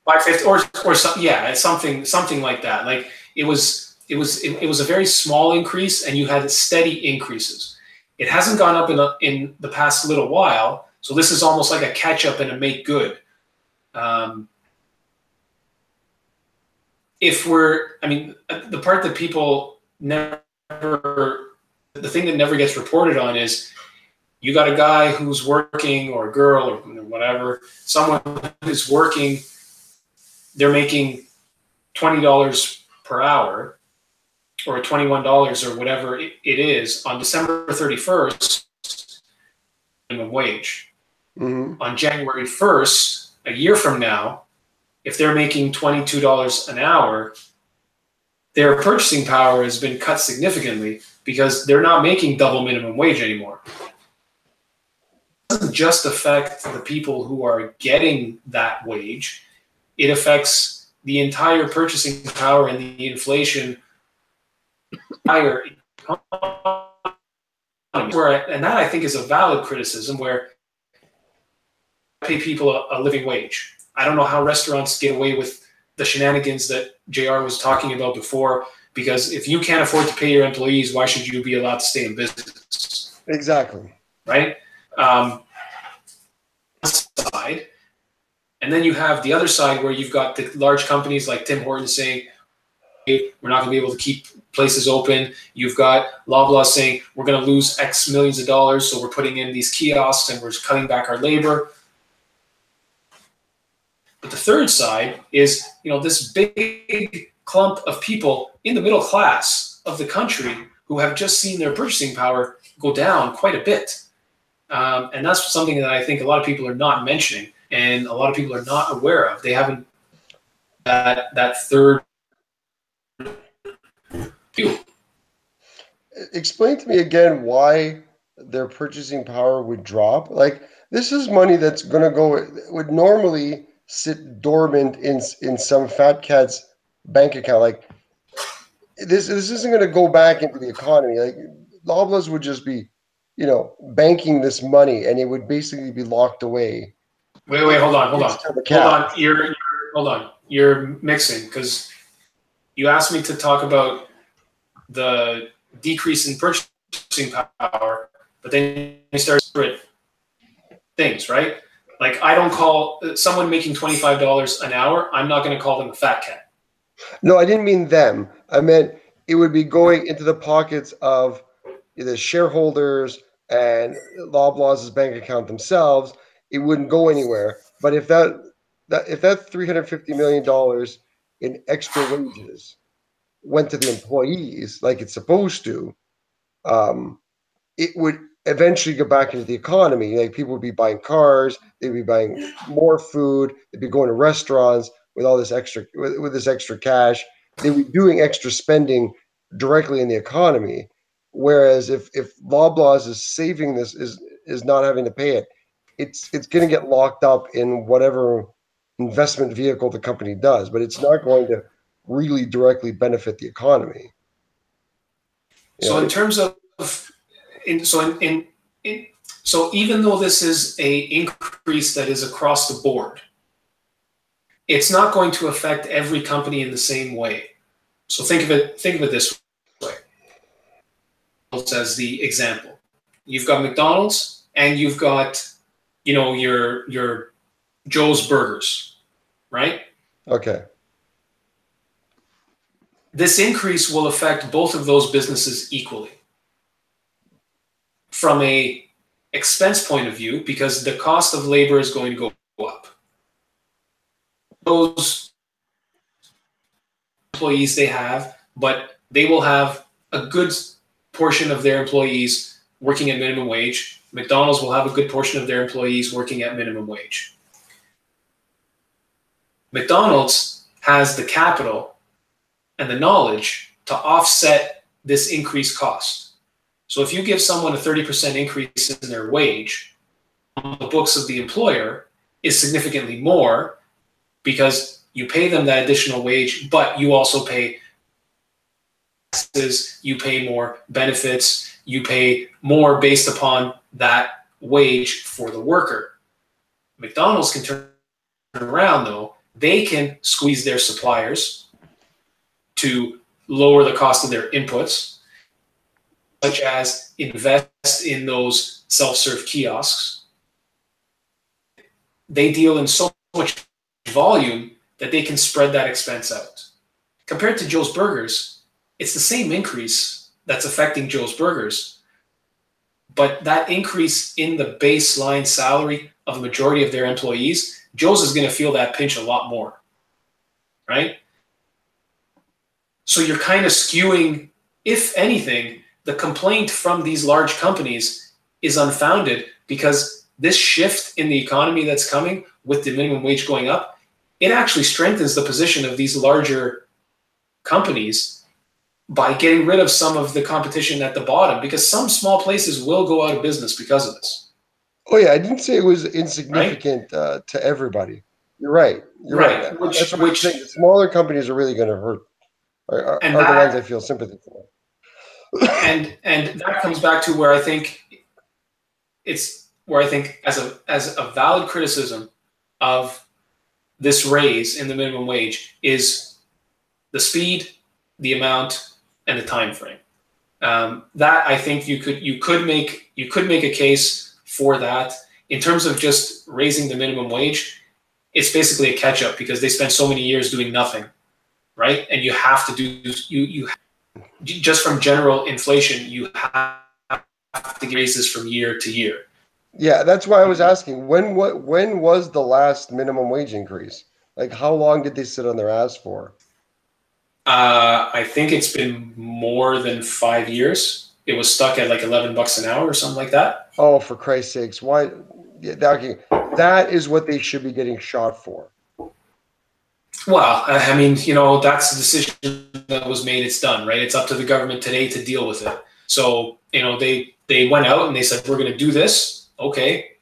550 or something, yeah, it's something like that. Like it was a very small increase, and you had steady increases. It hasn't gone up in the past little while, so this is almost like a catch up and a make good. The part that people the thing that never gets reported on is you got a guy who's working, or a girl, or whatever, someone who's working, they're making $20 per hour or $21 or whatever it is on December 31st, minimum wage. Mm-hmm. On January 1st, a year from now, if they're making $22 an hour, their purchasing power has been cut significantly because they're not making double minimum wage anymore. It doesn't just affect the people who are getting that wage. It affects the entire purchasing power and the inflation higher economy. And that, I think, is a valid criticism, where pay people a living wage. I don't know how restaurants get away with the shenanigans that JR was talking about before, because if you can't afford to pay your employees, why should you be allowed to stay in business? Exactly. Right? Side. And then you have the other side where you've got the large companies like Tim Hortons saying, hey, we're not going to be able to keep places open. You've got Loblaw saying, we're going to lose X millions of dollars, so we're putting in these kiosks and we're cutting back our labor. But the third side is, this big clump of people in the middle class of the country who have just seen their purchasing power go down quite a bit. And that's something that I think a lot of people are not mentioning, and a lot of people are not aware of. They haven't that third view. Explain to me again why their purchasing power would drop. Like, this is money that's going to go, would normally sit dormant in some fat cat's bank account. Like, this isn't going to go back into the economy. Like, Loblaws would just be, banking this money, and it would basically be locked away. Wait, hold on. Hold on. You're mixing, because you asked me to talk about the decrease in purchasing power, but then you start separate things, right? Like, I don't call someone making $25 an hour, I'm not going to call them a fat cat. No, I didn't mean them. I meant it would be going into the pockets of the shareholders and Loblaw's bank account themselves. It wouldn't go anywhere. But if that $350 million in extra wages went to the employees like it's supposed to, it would eventually go back into the economy. Like, people would be buying cars, they'd be buying more food, they'd be going to restaurants with all this extra with this extra cash. They would be doing extra spending directly in the economy. Whereas if Loblaws is saving this, is not having to pay it, it's going to get locked up in whatever investment vehicle the company does, but it's not going to really directly benefit the economy. So in terms of, so even though this is a increase that is across the board, it's not going to affect every company in the same way. So think of it this way. As the example, you've got McDonald's and you've got, your Joe's Burgers, right? Okay. This increase will affect both of those businesses equally. From a expense point of view, because the cost of labor is going to go up. Those employees they have, but they will have a good portion of their employees working at minimum wage. McDonald's will have a good portion of their employees working at minimum wage. McDonald's has the capital and the knowledge to offset this increased cost. So if you give someone a 30% increase in their wage on the books of the employer, is significantly more because you pay them that additional wage, but you also pay taxes, you pay more benefits, you pay more based upon that wage for the worker. McDonald's can turn around, though. They can squeeze their suppliers to lower the cost of their inputs, such as invest in those self-serve kiosks. They deal in so much volume that they can spread that expense out. Compared to Joe's Burgers, it's the same increase that's affecting Joe's Burgers, but that increase in the baseline salary of the majority of their employees, Joe's is going to feel that pinch a lot more, right? So you're kind of skewing, if anything, the complaint from these large companies is unfounded because this shift in the economy that's coming with the minimum wage going up, it actually strengthens the position of these larger companies by getting rid of some of the competition at the bottom, because some small places will go out of business because of this. Oh yeah, I didn't say it was insignificant to everybody. You're right. You're right. That's what I'm saying. The smaller companies are really going to hurt. Are the ones I feel sympathy for. And that comes back to where I think as a valid criticism of this raise in the minimum wage is the speed, the amount, and the time frame. That I think you could make a case for that. In terms of just raising the minimum wage, it's basically a catch up because they spent so many years doing nothing, right? And you have to do you just from general inflation, you have to raise this from year to year. Yeah, that's why I was asking when was the last minimum wage increase? Like, how long did they sit on their ass for? I think it's been more than 5 years. It was stuck at like $11 an hour or something like that. Oh, for Christ's sakes! Why? Yeah, that is what they should be getting shot for. Well, I mean, that's the decision that was made. It's done, right? It's up to the government today to deal with it. So, they went out and they said, we're going to do this. Okay.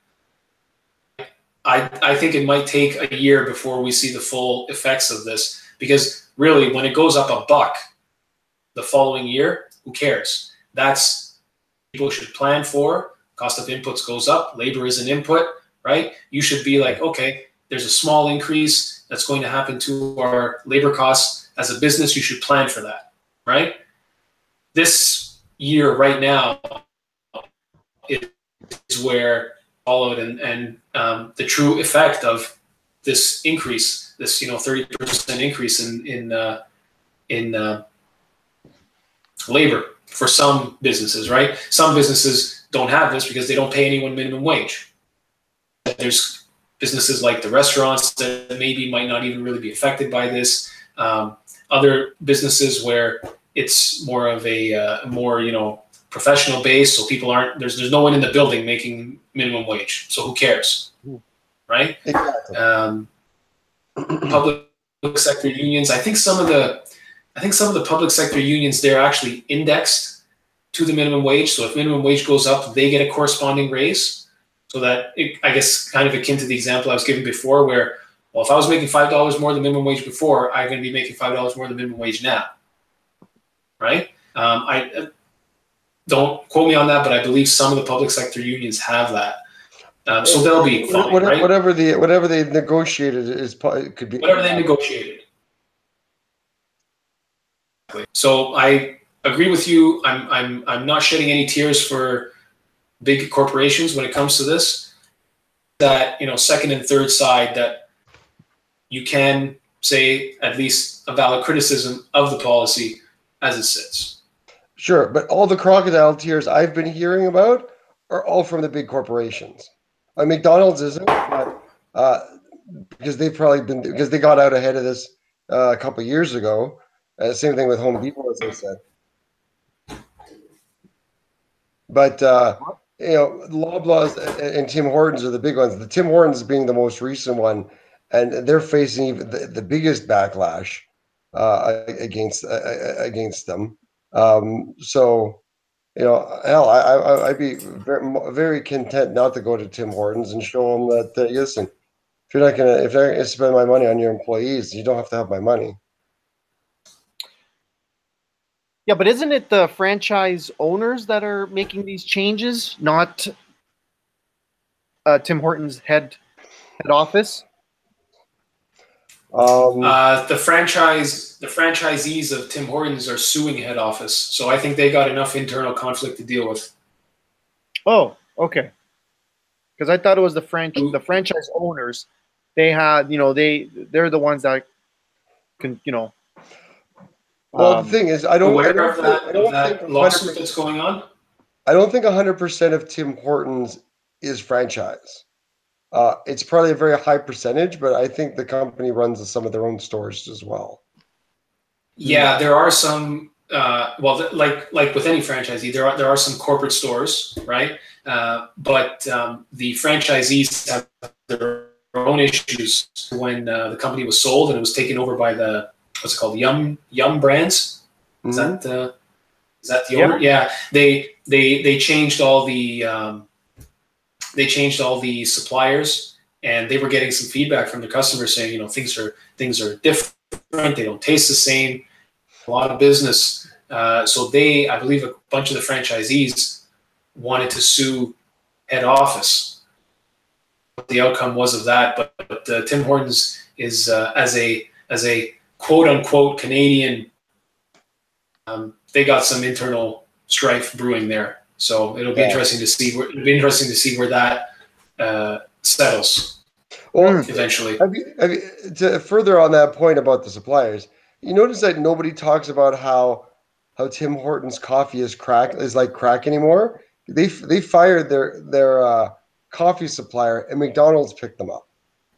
I think it might take a year before we see the full effects of this, because really when it goes up $1 the following year, who cares? That's people should plan for. Cost of inputs goes up. Labor is an input, right? You should be like, okay, there's a small increase that's going to happen to our labor costs. As a business, you should plan for that, right? This year right now is where followed and the true effect of this increase, this 30% increase in labor for some businesses, right? Some businesses don't have this because they don't pay anyone minimum wage. There's businesses like the restaurants that maybe might not even really be affected by this. Other businesses where it's more of a professional base, so people aren't there's no one in the building making minimum wage, so who cares, right? Exactly. Public sector unions. I think some of the public sector unions, they're actually indexed to the minimum wage. So if minimum wage goes up, they get a corresponding raise. So that I guess kind of akin to the example I was giving before, where if I was making $5 more than minimum wage before, I'm going to be making $5 more than minimum wage now, right? I don't quote me on that, but I believe some of the public sector unions have that. So they'll be fine, right? Whatever they negotiated could be whatever they negotiated. So I agree with you. I'm not shedding any tears for big corporations when it comes to this. That second and third side, that you can say at least a valid criticism of the policy as it sits. Sure, but all the crocodile tears I've been hearing about are all from the big corporations. McDonald's isn't, but because they got out ahead of this a couple of years ago. Same thing with Home Depot, as I said. But Loblaws and Tim Hortons are the big ones. The Tim Hortons being the most recent one, and they're facing even the biggest backlash against them. So, hell, I'd be very, very content not to go to Tim Hortons and show them that listen, if they're gonna spend my money on your employees, you don't have to have my money. Yeah, but isn't it the franchise owners that are making these changes, not Tim Hortons head office? The franchisees of Tim Hortons are suing head office, so I think they got enough internal conflict to deal with. Oh, okay. Because I thought it was the franchise owners. They had, they're the ones that can, Well, the thing is, I don't aware think of that lawsuit that's going on. I don't think 100% of Tim Hortons is franchise. It's probably a very high percentage, but I think the company runs some of their own stores as well. Yeah, there are some. Well, like with any franchisee, there are some corporate stores, right? But the franchisees have their own issues. When the company was sold and it was taken over by the what's it called, Yum Brands. Is that the owner? Yeah, they changed all the suppliers, and they were getting some feedback from the customers saying, things are different. They don't taste the same. A lot of business. So I believe a bunch of the franchisees wanted to sue head office. What the outcome was of that, but Tim Hortons is as a quote unquote Canadian. They got some internal strife brewing there, so it'll be interesting to see. It'll be interesting to see where that settles. Well, eventually. To further on that point about the suppliers, you notice that nobody talks about how Tim Hortons coffee is like crack anymore. They fired their coffee supplier, and McDonald's picked them up.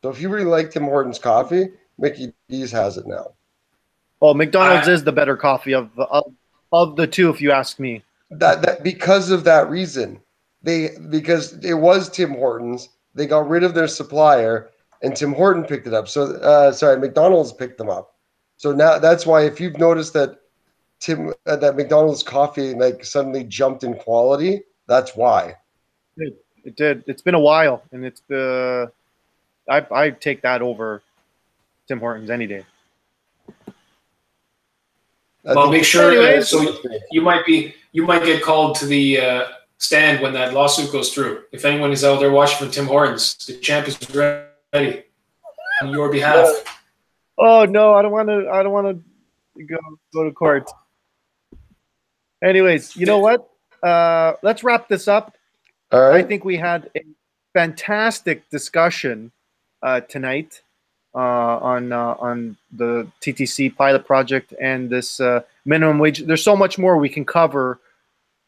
So if you really like Tim Hortons coffee, Mickey D's has it now. Oh, McDonald's is the better coffee of the two, if you ask me. That because of that reason, because it was Tim Hortons, they got rid of their supplier, and Tim Horton picked it up. So McDonald's picked them up. So now that's why, if you've noticed that that McDonald's coffee like suddenly jumped in quality, that's why. It did. It's been a while, and it's I take that over Tim Hortons any day. Well, make sure. So you might get called to the stand when that lawsuit goes through. If anyone is out there watching from Tim Hortons, the champ is ready on your behalf. Oh no, I don't want to go to court. Anyways, you know what? Let's wrap this up. All right. I think we had a fantastic discussion tonight on the TTC pilot project and this minimum wage. There's so much more we can cover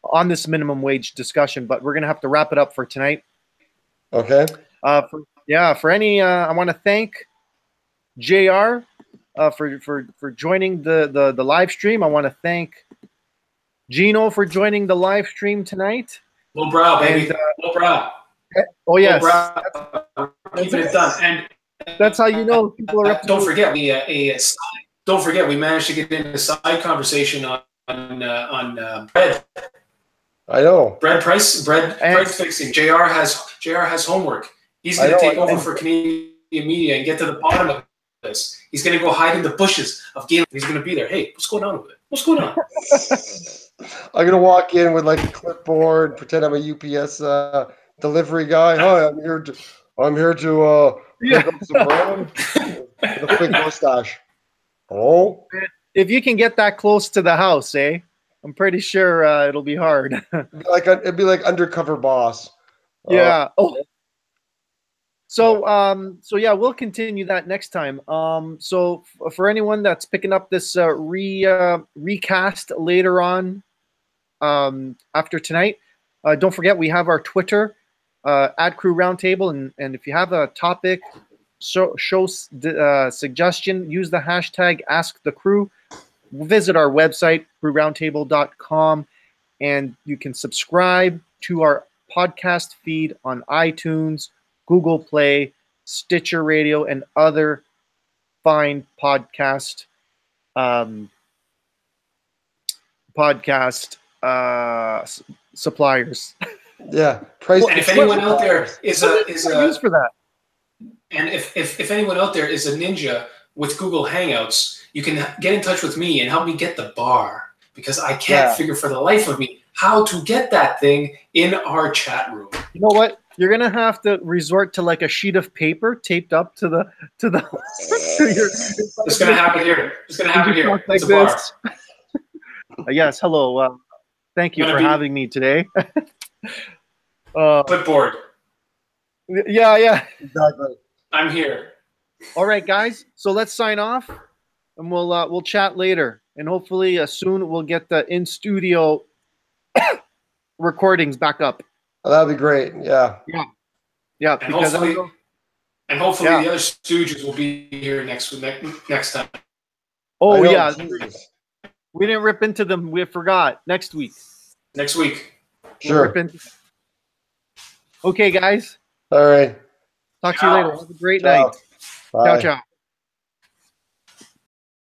on this minimum wage discussion, but we're gonna have to wrap it up for tonight. Okay. For any, I want to thank JR for joining the live stream. I want to thank Gino for joining the live stream tonight. Low brow, baby. Low brow. Oh yes. Keeping it done. And that's how you know people are up to don't forget we managed to get in a side conversation on bread. I know. Bread fixing. JR has homework. He's going to take over for Canadian media and get to the bottom of this. He's going to go hide in the bushes of Galen. He's going to be there. Hey, what's going on with it? What's going on? I'm going to walk in with like a clipboard, pretend I'm a UPS delivery guy. Hi, I'm here to pick up some bread with a quick mustache. Oh, if you can get that close to the house, I'm pretty sure it'll be hard. It'd be like Undercover Boss. Yeah. So yeah, we'll continue that next time. So for anyone that's picking up this recast later on after tonight, don't forget we have our Twitter at Crew Roundtable, and if you have a topic, show suggestion, use the hashtag #AskTheCrew. Visit our website crewroundtable.com, and you can subscribe to our podcast feed on iTunes, Google Play, Stitcher Radio, and other fine podcast suppliers. Yeah, and if anyone out there is used for that. And if anyone out there is a ninja with Google Hangouts, you can get in touch with me and help me get the bar, because I can't figure for the life of me how to get that thing in our chat room. You know what? You're gonna have to resort to like a sheet of paper taped up to the to your. It's gonna happen here. It's gonna happen here. Like it's a bar. Yes. Hello. Thank you for having me today. Clipboard. Yeah. Exactly. I'm here. All right, guys. So let's sign off, and we'll chat later, and hopefully soon we'll get the in studio recordings back up. Oh, that'd be great. Yeah. Yeah. And because hopefully the other Stooges will be here next time. Oh yeah. We didn't rip into them. We forgot. Next week. Sure. Okay, guys. All right. Talk to you later. Have a great night. Bye. Ciao.